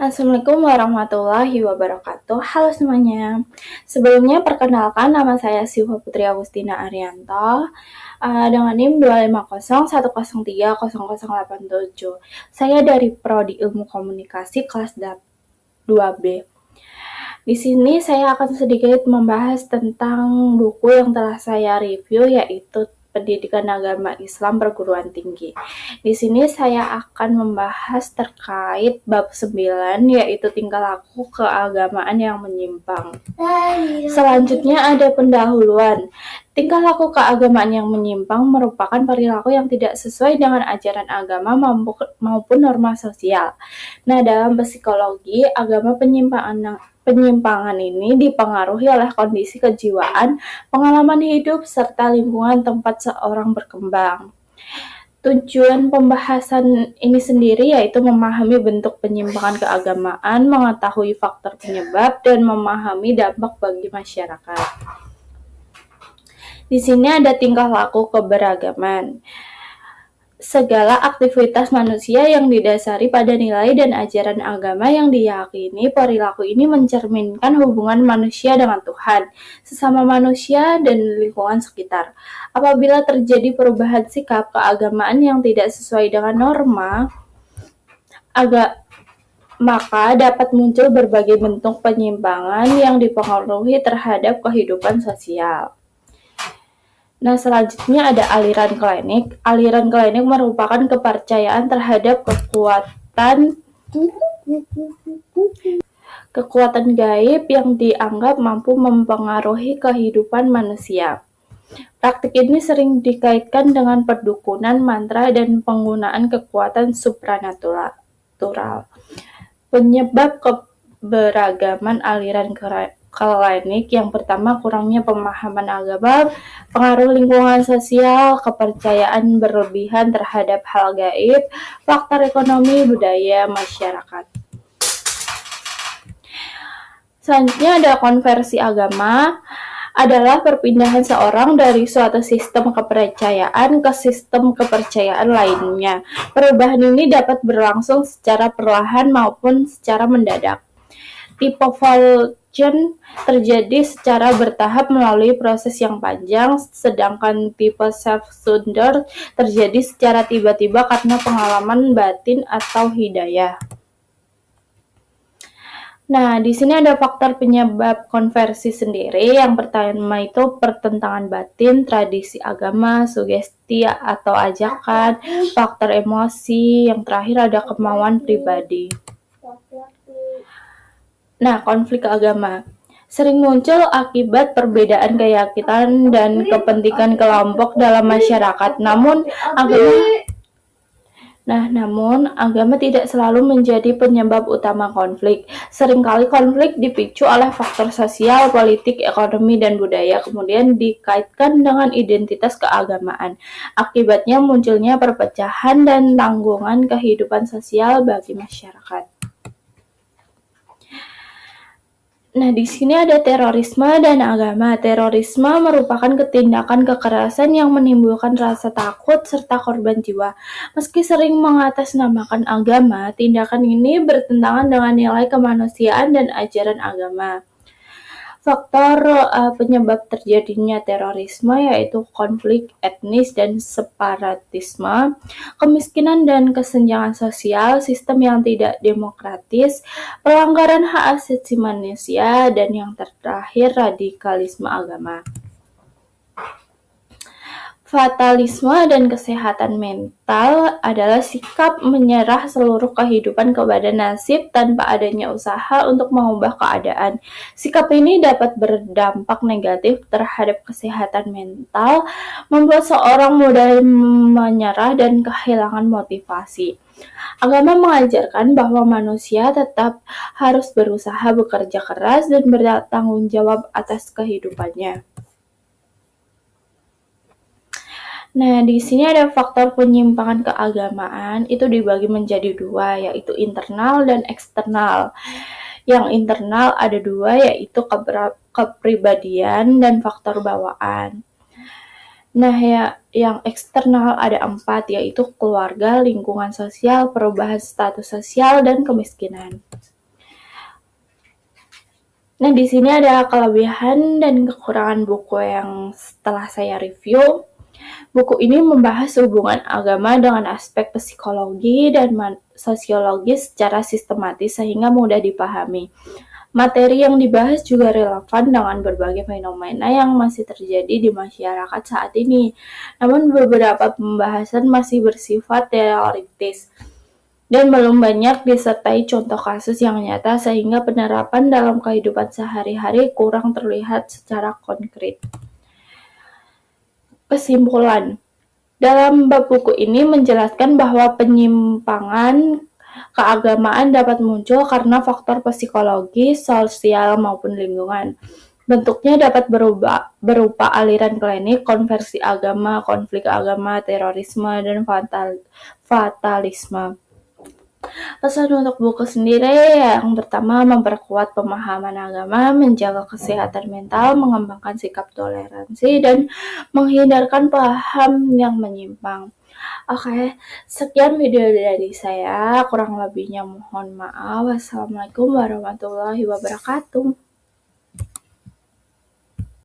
Assalamualaikum warahmatullahi wabarakatuh. Halo semuanya. Sebelumnya perkenalkan nama saya Siva Putri Agustina Arianto dengan NIM 25010030087. Saya dari Prodi Ilmu Komunikasi kelas 2B. Di sini saya akan sedikit membahas tentang buku yang telah saya review, yaitu Pendidikan Agama Islam Perguruan Tinggi. Di sini saya akan membahas terkait bab 9, yaitu tingkah laku keagamaan yang menyimpang. Selanjutnya ada pendahuluan. Tingkah laku keagamaan yang menyimpang merupakan perilaku yang tidak sesuai dengan ajaran agama maupun norma sosial. Nah, dalam psikologi, penyimpangan ini dipengaruhi oleh kondisi kejiwaan, pengalaman hidup, serta lingkungan tempat seorang berkembang. Tujuan pembahasan ini sendiri yaitu memahami bentuk penyimpangan keagamaan, mengetahui faktor penyebab, dan memahami dampak bagi masyarakat. Di sini ada tingkah laku keberagaman. Segala aktivitas manusia yang didasari pada nilai dan ajaran agama yang diyakini, perilaku ini mencerminkan hubungan manusia dengan Tuhan, sesama manusia, dan lingkungan sekitar. Apabila terjadi perubahan sikap keagamaan yang tidak sesuai dengan norma, maka dapat muncul berbagai bentuk penyimpangan yang dipengaruhi terhadap kehidupan sosial. Nah, selanjutnya ada aliran klinik. Aliran klinik merupakan kepercayaan terhadap kekuatan gaib yang dianggap mampu mempengaruhi kehidupan manusia. Praktik ini sering dikaitkan dengan perdukunan, mantra, dan penggunaan kekuatan supranatural. Penyebab keberagaman aliran klinik yang pertama, kurangnya pemahaman agama, pengaruh lingkungan sosial, kepercayaan berlebihan terhadap hal gaib, faktor ekonomi, budaya, masyarakat. Selanjutnya ada konversi agama, adalah perpindahan seorang dari suatu sistem kepercayaan ke sistem kepercayaan lainnya. Perubahan ini dapat berlangsung secara perlahan maupun secara mendadak. Tipe Volgen terjadi secara bertahap melalui proses yang panjang, sedangkan tipe Self-Sunder terjadi secara tiba-tiba karena pengalaman batin atau hidayah. Nah, di sini ada faktor penyebab konversi sendiri. Yang pertama itu pertentangan batin, tradisi agama, sugesti atau ajakan, faktor emosi, yang terakhir ada kemauan pribadi. Nah, konflik agama sering muncul akibat perbedaan keyakinan dan kepentingan kelompok dalam masyarakat. Namun agama tidak selalu menjadi penyebab utama konflik. Seringkali konflik dipicu oleh faktor sosial, politik, ekonomi, dan budaya, kemudian dikaitkan dengan identitas keagamaan. Akibatnya munculnya perpecahan dan tanggungan kehidupan sosial bagi masyarakat. Nah, di sini ada terorisme dan agama. Terorisme merupakan tindakan kekerasan yang menimbulkan rasa takut serta korban jiwa. Meski sering mengatasnamakan agama, tindakan ini bertentangan dengan nilai kemanusiaan dan ajaran agama. Faktor penyebab terjadinya terorisme yaitu konflik etnis dan separatisme, kemiskinan dan kesenjangan sosial, sistem yang tidak demokratis, pelanggaran hak asasi manusia, dan yang terakhir radikalisme agama. Fatalisme dan kesehatan mental adalah sikap menyerah seluruh kehidupan kepada nasib tanpa adanya usaha untuk mengubah keadaan. Sikap ini dapat berdampak negatif terhadap kesehatan mental, membuat seorang mudah menyerah dan kehilangan motivasi. Agama mengajarkan bahwa manusia tetap harus berusaha, bekerja keras, dan bertanggung jawab atas kehidupannya. Nah, di sini ada faktor penyimpangan keagamaan, itu dibagi menjadi dua, yaitu internal dan eksternal. Yang internal ada dua, yaitu kepribadian dan faktor bawaan. Nah, yang eksternal ada 4, yaitu keluarga, lingkungan sosial, perubahan status sosial, dan kemiskinan. Nah, di sini ada kelebihan dan kekurangan buku yang setelah saya review. Buku ini membahas hubungan agama dengan aspek psikologi dan sosiologi secara sistematis sehingga mudah dipahami. Materi yang dibahas juga relevan dengan berbagai fenomena yang masih terjadi di masyarakat saat ini. Namun beberapa pembahasan masih bersifat teoritis dan belum banyak disertai contoh kasus yang nyata sehingga penerapan dalam kehidupan sehari-hari kurang terlihat secara konkret. Kesimpulan, dalam bab buku ini menjelaskan bahwa penyimpangan keagamaan dapat muncul karena faktor psikologi, sosial, maupun lingkungan. Bentuknya dapat berupa aliran klinik, konversi agama, konflik agama, terorisme, dan fatalisme. Pesan untuk buku sendiri yang pertama memperkuat pemahaman agama, menjaga kesehatan mental, mengembangkan sikap toleransi, dan menghindarkan paham yang menyimpang. Oke, sekian video dari saya. Kurang lebihnya mohon maaf. Wassalamualaikum warahmatullahi wabarakatuh.